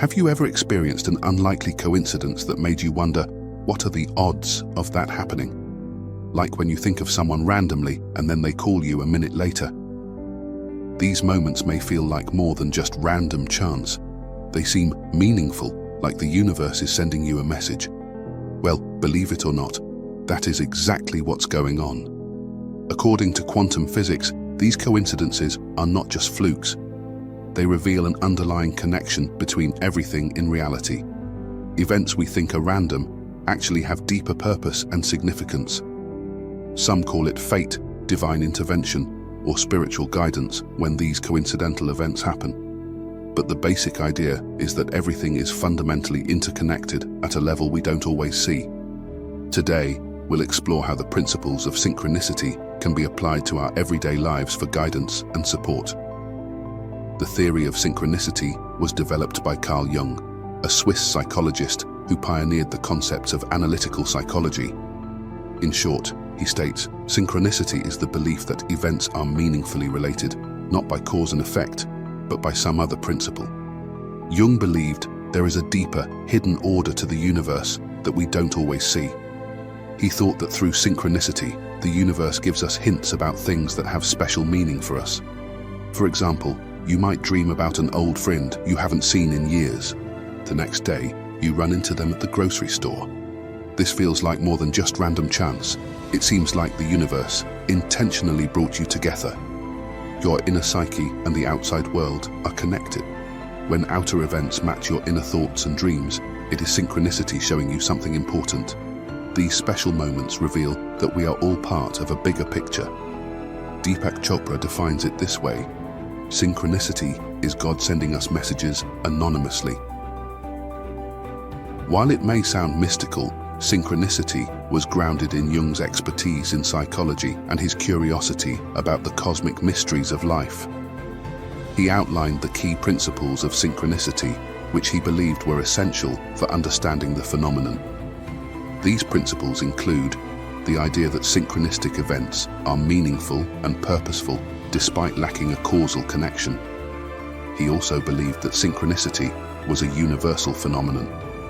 Have you ever experienced an unlikely coincidence that made you wonder, what are the odds of that happening? Like when you think of someone randomly and then they call you a minute later. These moments may feel like more than just random chance. They seem meaningful, like the universe is sending you a message. Well, believe it or not, that is exactly what's going on. According to quantum physics, these coincidences are not just flukes. They reveal an underlying connection between everything in reality. Events we think are random actually have deeper purpose and significance. Some call it fate, divine intervention, or spiritual guidance when these coincidental events happen. But the basic idea is that everything is fundamentally interconnected at a level we don't always see. Today, we'll explore how the principles of synchronicity can be applied to our everyday lives for guidance and support. The theory of synchronicity was developed by Carl Jung, a Swiss psychologist who pioneered the concepts of analytical psychology. In short, he states, synchronicity is the belief that events are meaningfully related, not by cause and effect, but by some other principle. Jung believed there is a deeper, hidden order to the universe that we don't always see. He thought that through synchronicity, the universe gives us hints about things that have special meaning for us. For example, you might dream about an old friend you haven't seen in years. The next day, you run into them at the grocery store. This feels like more than just random chance. It seems like the universe intentionally brought you together. Your inner psyche and the outside world are connected. When outer events match your inner thoughts and dreams, it is synchronicity showing you something important. These special moments reveal that we are all part of a bigger picture. Deepak Chopra defines it this way: synchronicity is God sending us messages anonymously. While it may sound mystical, synchronicity was grounded in Jung's expertise in psychology and his curiosity about the cosmic mysteries of life. He outlined the key principles of synchronicity, which he believed were essential for understanding the phenomenon. These principles include the idea that synchronistic events are meaningful and purposeful despite lacking a causal connection. He also believed that synchronicity was a universal phenomenon,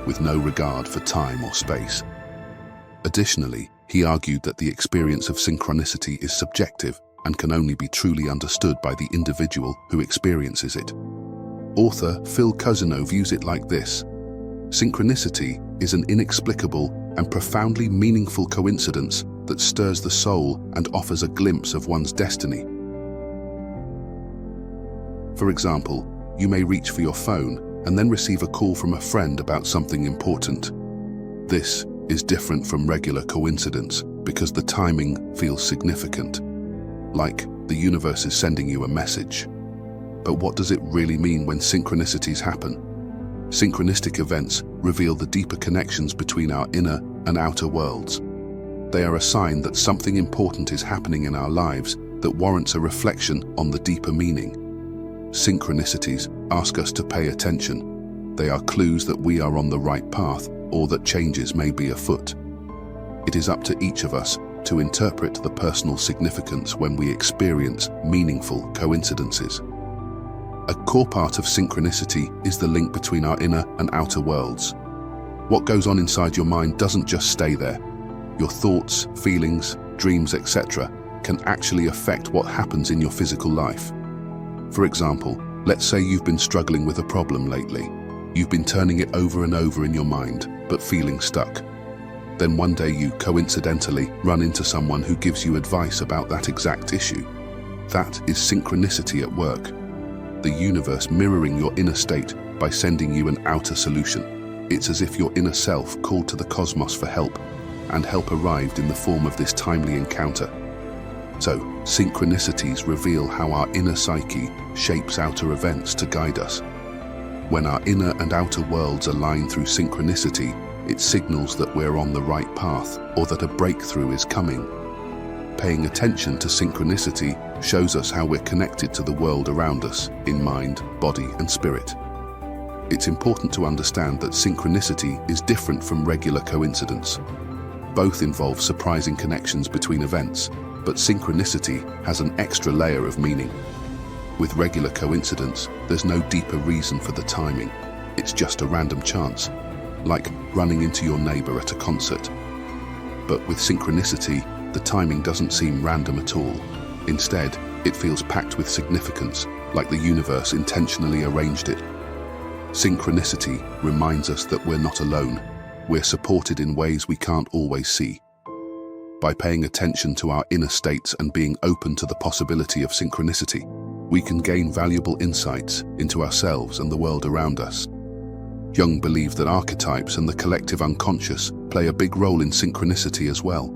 with no regard for time or space. Additionally, he argued that the experience of synchronicity is subjective and can only be truly understood by the individual who experiences it. Author Phil Cousineau views it like this: synchronicity is an inexplicable and profoundly meaningful coincidence that stirs the soul and offers a glimpse of one's destiny. For example, you may reach for your phone and then receive a call from a friend about something important. This is different from regular coincidence because the timing feels significant, like the universe is sending you a message. But what does it really mean when synchronicities happen? Synchronistic events reveal the deeper connections between our inner and outer worlds. They are a sign that something important is happening in our lives that warrants a reflection on the deeper meaning. Synchronicities ask us to pay attention. They are clues that we are on the right path or that changes may be afoot. It is up to each of us to interpret the personal significance when we experience meaningful coincidences. A core part of synchronicity is the link between our inner and outer worlds. What goes on inside your mind doesn't just stay there. Your thoughts, feelings, dreams, etc. can actually affect what happens in your physical life. For example, let's say you've been struggling with a problem lately. You've been turning it over and over in your mind, but feeling stuck. Then one day you coincidentally run into someone who gives you advice about that exact issue. That is synchronicity at work. The universe mirroring your inner state by sending you an outer solution. It's as if your inner self called to the cosmos for help, and help arrived in the form of this timely encounter. So, synchronicities reveal how our inner psyche shapes outer events to guide us. When our inner and outer worlds align through synchronicity, it signals that we're on the right path or that a breakthrough is coming. Paying attention to synchronicity shows us how we're connected to the world around us in mind, body, and spirit. It's important to understand that synchronicity is different from regular coincidence. Both involve surprising connections between events, but synchronicity has an extra layer of meaning. With regular coincidence, there's no deeper reason for the timing. it's just a random chance, like running into your neighbor at a concert. But with synchronicity, the timing doesn't seem random at all. Instead, it feels packed with significance, like the universe intentionally arranged it. Synchronicity reminds us that we're not alone. We're supported in ways we can't always see. By paying attention to our inner states and being open to the possibility of synchronicity, we can gain valuable insights into ourselves and the world around us. Jung believed that archetypes and the collective unconscious play a big role in synchronicity as well.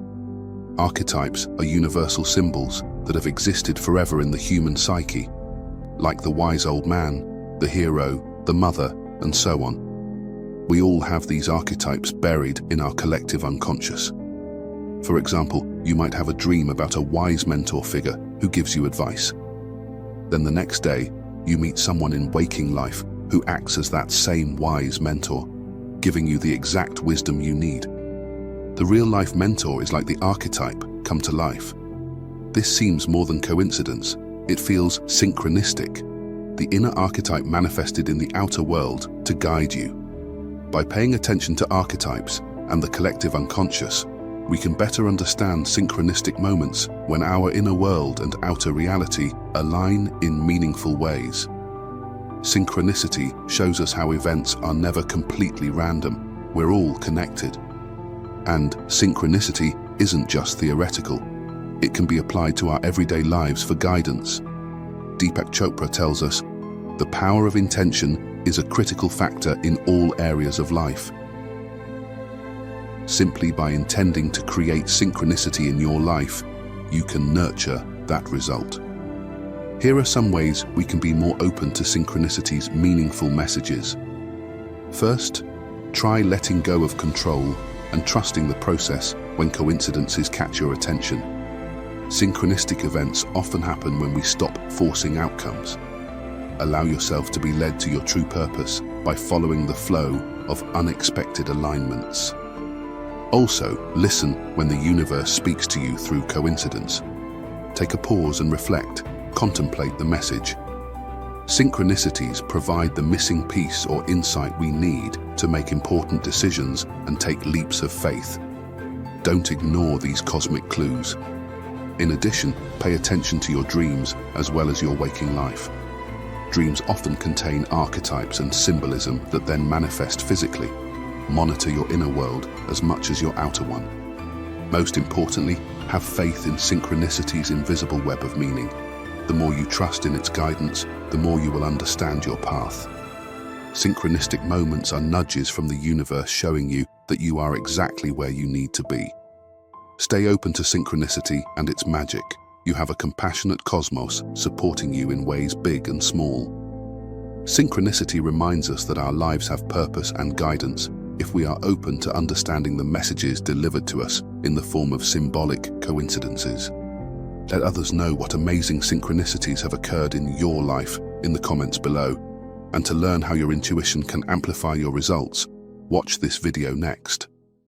Archetypes are universal symbols that have existed forever in the human psyche, like the wise old man, the hero, the mother, and so on. We all have these archetypes buried in our collective unconscious. For example, you might have a dream about a wise mentor figure who gives you advice. Then the next day, you meet someone in waking life who acts as that same wise mentor, giving you the exact wisdom you need. The real-life mentor is like the archetype come to life. This seems more than coincidence. It feels synchronistic, the inner archetype manifested in the outer world to guide you. By paying attention to archetypes and the collective unconscious, we can better understand synchronistic moments when our inner world and outer reality align in meaningful ways. Synchronicity shows us how events are never completely random. We're all connected. And synchronicity isn't just theoretical. It can be applied to our everyday lives for guidance. Deepak Chopra tells us, the power of intention is a critical factor in all areas of life. Simply by intending to create synchronicity in your life, you can nurture that result. Here are some ways we can be more open to synchronicity's meaningful messages. First, try letting go of control and trusting the process when coincidences catch your attention. Synchronistic events often happen when we stop forcing outcomes. Allow yourself to be led to your true purpose by following the flow of unexpected alignments. Also, listen when the universe speaks to you through coincidence. Take a pause and reflect, contemplate the message. Synchronicities provide the missing piece or insight we need to make important decisions and take leaps of faith. Don't ignore these cosmic clues. In addition, pay attention to your dreams as well as your waking life. Dreams often contain archetypes and symbolism that then manifest physically. Monitor your inner world as much as your outer one. Most importantly, have faith in synchronicity's invisible web of meaning. The more you trust in its guidance, the more you will understand your path. Synchronistic moments are nudges from the universe showing you that you are exactly where you need to be. Stay open to synchronicity and its magic. You have a compassionate cosmos supporting you in ways big and small. Synchronicity reminds us that our lives have purpose and guidance if we are open to understanding the messages delivered to us in the form of symbolic coincidences. Let others know what amazing synchronicities have occurred in your life in the comments below. And to learn how your intuition can amplify your results, watch this video next.